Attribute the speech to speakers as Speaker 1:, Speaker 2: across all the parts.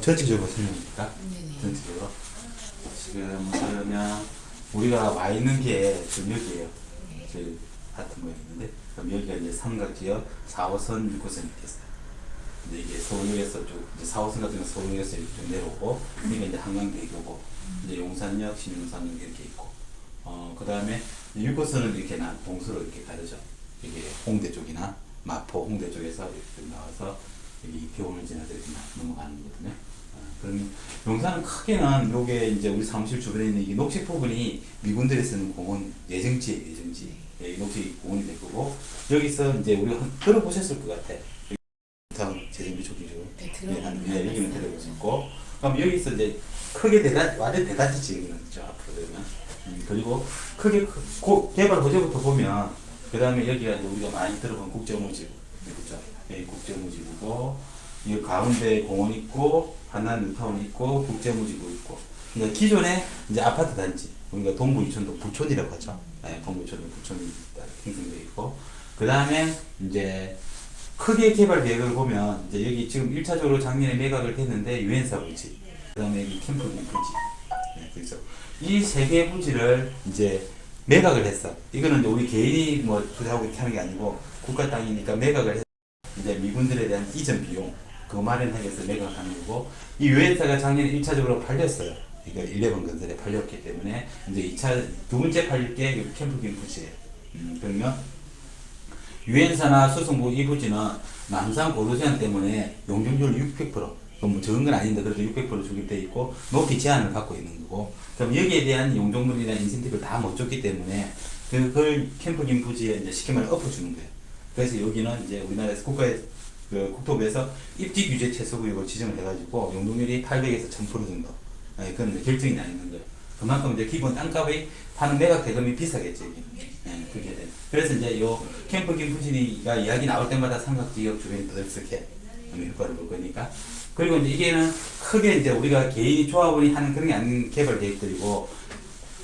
Speaker 1: 전체적으로 설명드릴까?
Speaker 2: 네네.
Speaker 1: 전체적으로. 지금 그러면 우리가 와 있는 게 지금 여기에요. 저희 같은 모양이 있는데, 그럼 여기가 이제 삼각지역 4호선 6호선이 있겠어요. 이제 이게 서울역에서 쭉, 이제 4호선 같은 경우 서울역에서 이렇게 쭉 내려오고, 이게 이제 한강대교고, 이제 용산역, 신용산역 이렇게 있고, 그 다음에 6호선은 이렇게 동서로 이렇게 가르죠. 이게 홍대 쪽이나 마포, 홍대 쪽에서 이렇게 나와서 여기 교원을 지나서 이렇게 넘어가는 거거든요. 그럼 용산은 크게는 요게 이제 우리 사무실 주변에 있는 이 녹색 부분이 미군들이 쓰는 공원 예정지예요, 예정지. 예, 이 녹색 공원이 될 거고, 여기서 이제 우리가 들어보셨을 것 같아. 다음 재정비 조기죠.
Speaker 2: 네,
Speaker 1: 예, 여기는 들어보셨고, 그럼 여기서 이제 크게 완전 대단지 지역이 있죠, 앞으로 되면. 그리고 크게 개발 호재부터 보면, 그 다음에 여기가 이제 우리가 많이 들어본 국제무지구, 그죠? 예, 국제무지구고, 이 가운데 공원 있고, 한남 뉴타운 있고, 국제무지구 있고. 그러니까 기존에 이제 아파트 단지, 우리가 동부 이촌도 부촌이라고 하죠. 예, 동부 이촌도 부촌이 형성되어 있고, 그 다음에 이제 크게 개발 계획을 보면, 이제 여기 지금 1차적으로 작년에 매각을 했는데, 유엔사 부지, 그 다음에 여기 캠프기 부지. 네, 그래서 이 세 개 부지를 이제 매각을 했어. 이거는 이제 우리 개인이 뭐 투자하고 이렇게 하는 게 아니고, 국가 땅이니까 매각을 해서 이제 미군들에 대한 이전 비용, 그거 마련하기 위해서 매각을 하는 거고, 이 유엔사가 작년에 1차적으로 팔렸어요. 이거 11 건설에 팔렸기 때문에, 이제 2차, 두 번째 팔릴 게 캠프기 부지예요. 그러면, 유엔사나 수성구 이 부지는 남산 고도제한 때문에 용적률 600%, 뭐 적은 건 아닌데 그래도 600% 주게 있고 높이 제한을 갖고 있는 거고, 그럼 여기에 대한 용적률이나 인센티브를 다 못 줬기 때문에 그걸 캠프긴 부지에 이제 쉽게 말해 엎어주는 거예요. 그래서 여기는 이제 우리나라에서 국토부에서 입지 규제 최소구역을 지정을 해가지고 용적률이 800에서 1000% 정도. 그건 결정이 나 있는 거예요. 그만큼 이제 기본 땅값이 파는 매각 대금이 비싸겠죠, 여기는. 그게 돼. 그래서 이제 요 캠프긴 부지가 이야기 나올 때마다 삼각지역 주변이 떠들썩해. 효과를 볼 거니까. 그리고 이제 이게는 크게 이제 우리가 개인이 조합원이 하는 그런 게 아닌 개발 계획들이고,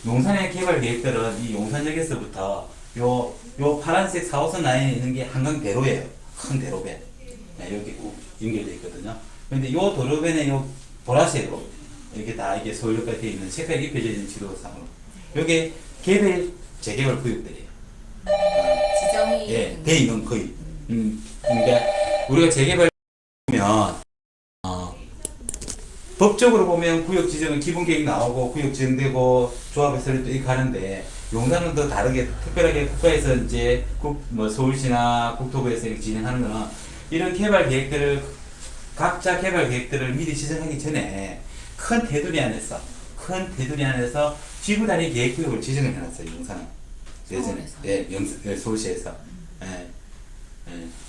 Speaker 1: 용산의 개발 계획들은 이 용산역에서부터 요 파란색 4호선 라인에 있는 게 한강대로예요. 큰 대로배. 여기 꼭 연결되어 있거든요. 근데 요 도로변에 요 보라색으로 이렇게 다 이게 서울역까지 되어 있는 색깔이 입혀져 있는 지도상으로. 요게 개별 재개발 구역들이에요.
Speaker 2: 지정이
Speaker 1: 예, 돼 있는 거의. 그러니까 우리가 재개발 보면 법적으로 보면 구역 지정은 기본 계획 나오고 구역 지정되고 조합에 설립도 이렇게 하는데, 용산은 더 다르게 특별하게 국가에서 이제 뭐 서울시나 국토부에서 이렇게 진행하는 거는 이런 개발 계획들을 각자 개발 계획들을 미리 지정하기 전에 큰 테두리 안에서 지구 단위 계획 구역을 지정을 해놨어요, 용산은. 예전에 서울시에서.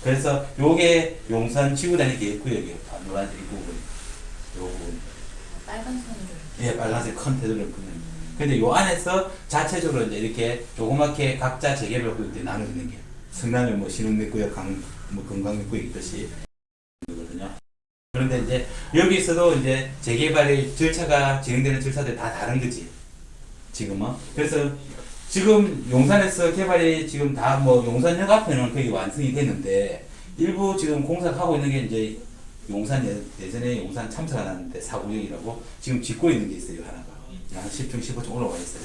Speaker 1: 그래서 요게 용산 지구 단위 계획 구역이에요. 노란색 이 부분. 요 부분.
Speaker 2: 빨간 선으로.
Speaker 1: 예, 빨간색 큰 테두리를 보면. 근데 요 안에서 자체적으로 이제 이렇게 조그맣게 각자 재개발 구역들이 나눠지는 게, 성남에 뭐 신흥내 구역, 뭐 금강역 구역 있듯이 거든요. 그런데 이제 여기서도 이제 재개발의 절차가 진행되는 절차들이 다 다른 거지, 지금은. 그래서 지금 용산에서 개발이 지금 다 뭐 용산역 앞에는 거의 완성이 됐는데, 일부 지금 공사하고 있는 게 이제 용산 예전에 용산 참사가 났는데 사구역이라고 지금 짓고 있는 게 있어요, 하나가. 한 10층, 15층 올라와 있어요.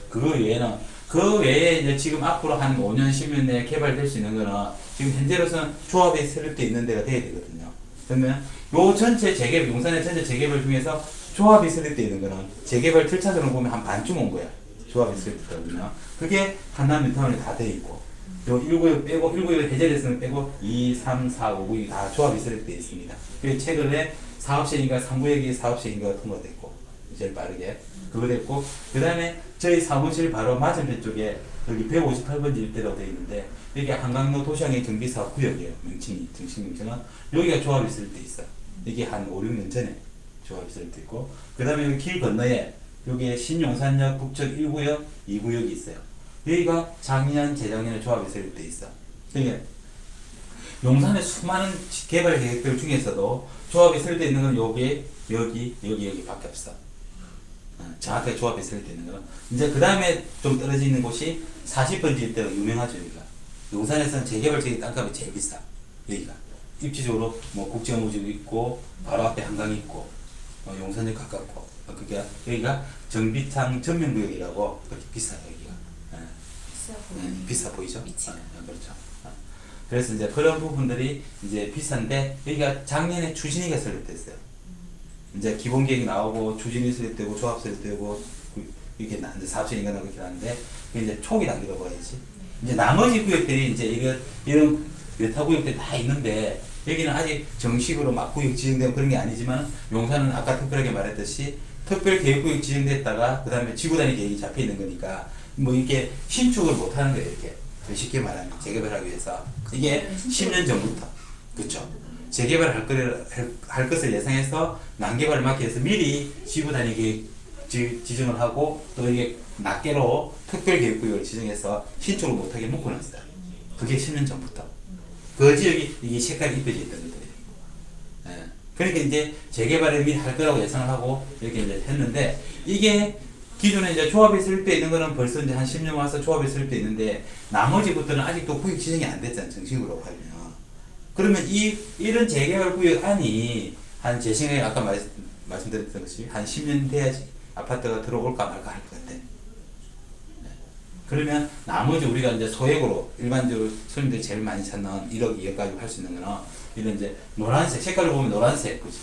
Speaker 1: 그 외에 이제 지금 앞으로 한 5년, 10년 내에 개발될 수 있는 거는 지금 현재로서는 조합에 설립되어 있는 데가 돼야 되거든요. 그러면 요 전체 재개발, 용산의 전체 재개발 중에서 조합이 설립되어 있는 거는 재개발 절차적으로 보면 한 반쯤 온 거야. 조합이 설립됐거든요. 그게 한남 뉴타운에 다 돼 있고, 요 1구역 빼고, 1구역 해제됐으면 빼고, 2, 3, 4, 5구역이 다 조합이 설립되어 있습니다. 그리고 최근에 사업시행인가 3구역이 사업시행인가가 통과됐고, 제일 빠르게. 그거 됐고, 그 다음에 저희 사무실 바로 맞은편 쪽에 여기 158번지 일대라고 되어 있는데, 여기 한강로 도시항의 정비사업 구역이에요. 명칭이, 정식 명칭은. 여기가 조합이 설립되어 있어요. 이게 한 5, 6년 전에 조합이 설립되어 있고, 그 다음에 여기 길 건너에 여기에 신용산역 북측 1구역, 2구역이 있어요. 여기가 작년, 재작년에 조합이 설립되어 있어. 그러니까 용산의 수많은 개발 계획들 중에서도 조합이 설립되어 있는 건 여기밖에 없어. 정확하게 조합이 설립되어 있는 거는. 이제 그 다음에 좀 떨어져 있는 곳이 40번지 일대가 유명하죠, 여기가. 용산에서는 재개발 지역 땅값이 제일 비싸. 여기가. 입지적으로 뭐 국제무지도 있고 바로 앞에 한강이 있고 용산역 가깝고 그게 여기가 정비창 전면구역이라고 그렇게 비싸요 여기가.
Speaker 2: 비싸 보이네.
Speaker 1: 비싸 보이죠?
Speaker 2: 위치가.
Speaker 1: 그렇죠. 그래서 이제 그런 부분들이 이제 비싼데 여기가 작년에 추진위가 설립됐어요. 이제 기본 계획이 나오고 추진위 설립되고 조합 설립되고 이렇게 이제 사업체 인간하고 이렇게 하는데 그게 이제 초기 단계로 봐야지. 이제 나머지 구역들이 이제 이런 여타 구역들이 다 있는데 여기는 아직 정식으로 막 구역 지정되고 그런 게 아니지만 용산은 아까 특별하게 말했듯이 특별계획구역 지정됐다가 그 다음에 지구단위 계획이 잡혀 있는 거니까 뭐 이렇게 신축을 못 하는 거예요 이렇게 쉽게 말하면 재개발하기 위해서 이게 10년 전부터 그렇죠. 재개발할 할 것을 예상해서 난개발을 막기 위해서 미리 지구단위 계획 지정을 하고 또 이게 낱개로 특별계획구역을 지정해서 신축을 못하게 묶어놨어요. 그게 10년 전부터. 그 지역이 이게 색깔이 입혀져 있던 것들이에요. 예. 그러니까 이제 재개발을 미리 할 거라고 예상을 하고 이렇게 이제 했는데 이게 기존에 이제 조합이 설립되어 있는 거는 벌써 이제 한 10년 와서 조합이 설립되어 있는데 나머지부터는 아직도 구역 지정이 안 됐잖아요. 정식으로 하면. 그러면 이런 재개발 구역 안이 한 제 생각에 아까 말씀드렸던 것이 한 10년 돼야지 아파트가 들어올까 말까 할 것 같아. 그러면 나머지 우리가 이제 소액으로 일반적으로 손님들이 제일 많이 찾는 1억, 2억 가지고 할 수 있는 거는 이런 이제 노란색, 색깔을 보면 노란색, 그지?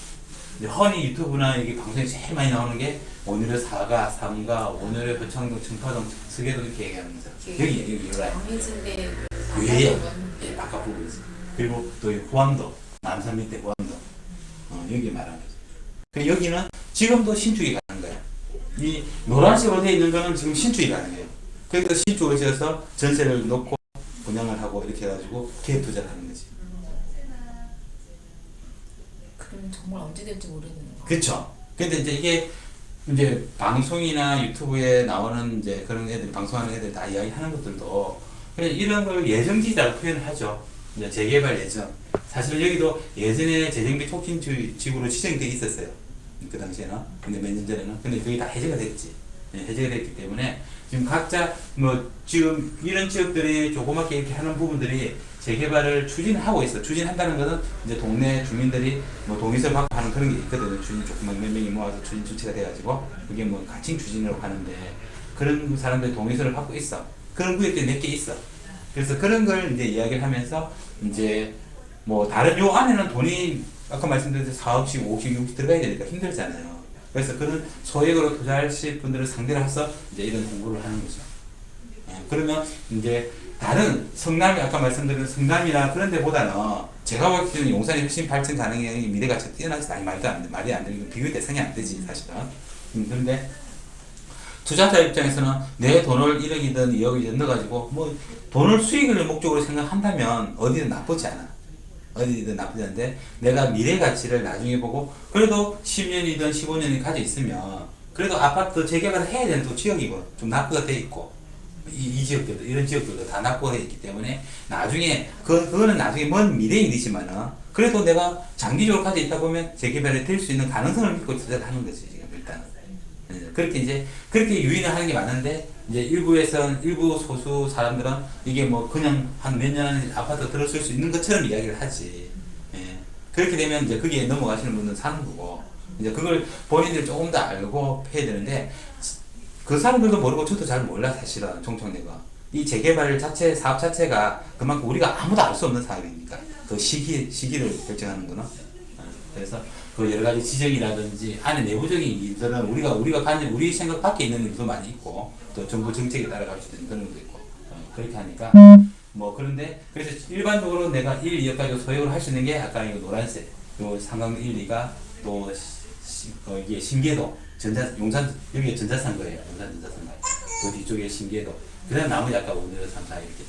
Speaker 1: 이제 허니 유튜브나 이게 방송에 제일 많이 나오는 게 오늘의 사가, 삼가, 오늘의 허창동, 청파동, 서계동 이렇게 얘기하는 거죠. 여기 요라이.
Speaker 2: 정해진데
Speaker 1: 위에, 예, 바깥 부분이지. 그리고 또 후암도, 남산 밑에 후암도, 여기 말하는 거죠. 그 여기는 지금도 신축이 가는 거야. 이 노란색으로 되어 있는 거는 지금 신축이 가는 거예요. 그러니까 신축을 지어서 전세를 놓고 분양을 하고 이렇게 해가지고 계획 투자를 하는 거지.
Speaker 2: 그러면 정말 언제 될지 모르는 거.
Speaker 1: 그렇죠. 근데 이제 이게 이제 방송이나 유튜브에 나오는 이제 그런 애들, 방송하는 애들 다 이야기하는 것들도 그냥 이런 걸 예정지라고 표현을 하죠. 이제 재개발 예정. 사실 여기도 예전에 재정비 촉진지구로 지정돼 있었어요. 그 당시에는. 근데 몇 년 전에는. 근데 그게 다 해제가 됐지. 네, 해제가 됐기 때문에 지금 각자 뭐 지금 이런 지역들이 조그맣게 이렇게 하는 부분들이 재개발을 추진하고 있어. 추진한다는 것은 이제 동네 주민들이 뭐 동의서 받고 하는 그런 게 있거든요. 추진 조그만 몇 명이 모아서 추진 주체가 돼가지고 그게 뭐 가칭 추진이라고 하는데 그런 사람들이 동의서를 받고 있어. 그런 구역들이 몇 개 있어. 그래서 그런 걸 이제 이야기를 하면서 이제 뭐 다른 요 안에는 돈이 아까 말씀드린 4억씩, 5억씩, 6억씩 들어가야 되니까 힘들잖아요. 그래서 그런 소액으로 투자하실 분들을 상대로 해서 이제 이런 공부를 하는 거죠. 그러면 이제 다른 성남이 아까 말씀드린 성남이나 그런 데보다는 제가 볼 때는 용산이 훨씬 발전 가능성이 미래가 뛰어나지 아니 말이 안 되는 비교 대상이 안 되지 사실은. 그런데 투자자 입장에서는 내 돈을 1억이든 2억이든 넣어가지고 뭐 돈을 수익을 목적으로 생각한다면 어디든 나쁘지 않아. 어디든 나쁘지 않은데 내가 미래 가치를 나중에 보고 그래도 10년이든 15년이 가져 있으면 그래도 아파트 재개발을 해야 되는 또 지역이고 좀 납부가 돼 있고 이 지역들도 이런 지역들도 다 납부가 돼 있기 때문에 나중에 그거는 나중에 먼 미래의 일이지만은 그래도 내가 장기적으로 가져 있다 보면 재개발이 될 수 있는 가능성을 믿고 투자를 하는 거지 지금 일단. 그렇게 이제 그렇게 유인을 하는 게 맞는데 이제 일부 소수 사람들은 이게 뭐 그냥 한 몇 년 아파트 들어설 수 있는 것처럼 이야기를 하지. 예. 그렇게 되면 이제 거기에 넘어가시는 분들은 사는 거고 이제 그걸 본인들이 조금 더 알고 해야 되는데 그 사람들도 모르고 저도 잘 몰라 사실은 총총내가 이 재개발 자체 사업 자체가 그만큼 우리가 아무도 알 수 없는 사업이니까 그 시기를 결정하는 거는. 그래서 그 여러 가지 지정이라든지 안에 내부적인 일들은 우리가 가진 우리 생각 밖에 있는 일도 많이 있고 또 정부 정책에 따라갈 수 있는 그런 것도 있고 그렇게 하니까 뭐 그런데 그래서 일반적으로 내가 1, 2억 가지고 소액으로 할 수 있는 게 아까 이거 노란색 요 상강 1, 2가 또 이게 신계도 용산 여기가 전자산 거예요. 용산 전자산 그 뒤쪽에 신계도 그다음 나머지 아까 오늘 3, 4 이렇게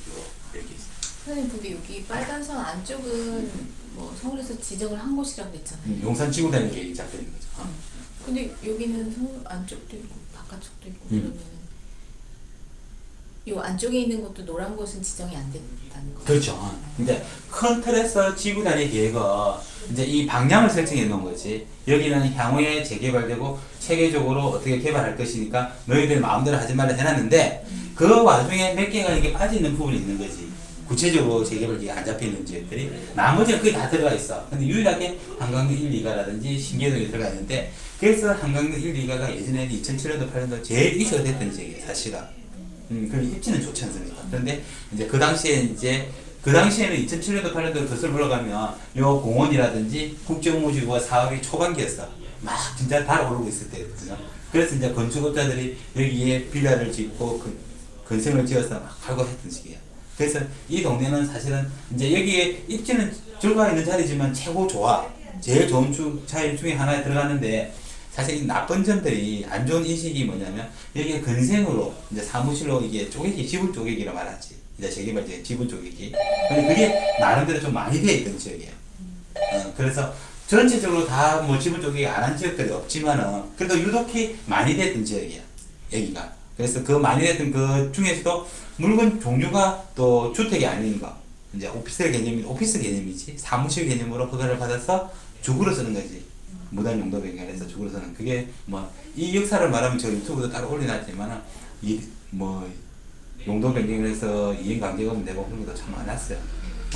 Speaker 1: 이렇게 있어요.
Speaker 2: 선생님 근데 여기 빨간 선 안쪽은 뭐 서울에서 지정을 한 곳이라고 했잖아요.
Speaker 1: 용산 지구단위 계획이 잡혀 있는 거죠.
Speaker 2: 근데 여기는 서울 안쪽도 있고 바깥쪽도 있고 그러면은 이 안쪽에 있는 것도 노란 곳은 지정이 안 된다는 거죠.
Speaker 1: 그렇죠. 이제 큰 틀에서 지구단위 계획은 이제 이 방향을 설정해 놓은 거지. 여기는 향후에 재개발되고 체계적으로 어떻게 개발할 것이니까 너희들 마음대로 하지 말라 해놨는데 그 와중에 몇 개가 이게 빠져 있는 부분이 있는 거지. 구체적으로 재개발이 안 잡혀 있는 지역들이 나머지는 거의 다 들어가 있어. 근데 유일하게 한강동 1, 2가라든지 신계동이 들어가 있는데 그래서 한강동 1, 2가가 예전에 2007년도 8년도 제일 이슈가 됐던 지역이에요, 사실은. 그 입지는 좋지 않습니까? 그런데 이제 그 당시에는 2007년도 8년도 덧을 물어가면 요 공원이라든지 국정무지구가 사업이 초반기였어. 막 진짜 달아오르고 있을 때였거든요. 그래서 이제 건축업자들이 여기에 빌라를 짓고 건설을 지어서 막 팔고 했던 시기예요. 그래서 이 동네는 사실은 이제 여기에 입지는 들어가 있는 자리지만 최고 좋아. 제일 좋은 자리 중에 하나에 들어가는데 사실 이 나쁜 점들이 안 좋은 인식이 뭐냐면 여기에 근생으로 이제 사무실로 이게 쪼개기, 지분 쪼개기라 말하지. 이제 재개발지역 지분 쪼개기. 근데 그게 나름대로 좀 많이 되어 있던 지역이에요. 그래서 전체적으로 다 뭐 지분 쪼개기 안 한 지역들이 없지만은 그래도 유독히 많이 됐던 지역이야. 여기가. 그래서 그 많이 됐던 그 중에서도 물건 종류가 또 주택이 아닌 거. 이제 오피스 개념이지. 사무실 개념으로 허가를 받아서 주거로 쓰는 거지. 무단 용도 변경해서 주거로 쓰는 그게 뭐 이 역사를 말하면 저 유튜브도 따로 올려놨지만은 이 뭐 용도 변경을 해서 이행관계금 내고 그런 것도 참 많았어요.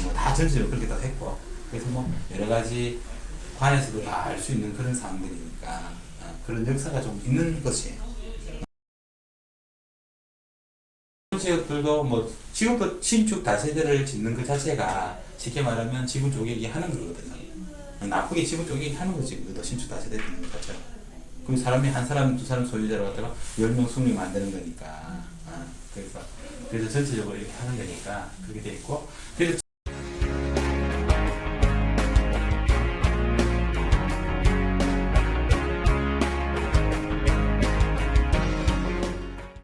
Speaker 1: 뭐 다 전체적으로 그렇게 다 했고 그래서 뭐 여러 가지 관에서도 다 알 수 있는 그런 사항들이니까 그런 역사가 좀 있는 것이에요. 지역들도 뭐 지금도 신축 다세대를 짓는 그 자체가 쉽게 말하면 지분 쪼개기 하는 거거든요. 나쁘게 지분 쪼개기 하는 거지. 그것도 신축 다세대 짓는 것 자체가. 그럼 사람이 한 사람 두 사람 소유자로 갖다가 10명 20명 만드는 거니까. 그래서 전체적으로 이렇게 하는 거니까 그렇게 돼 있고 그래서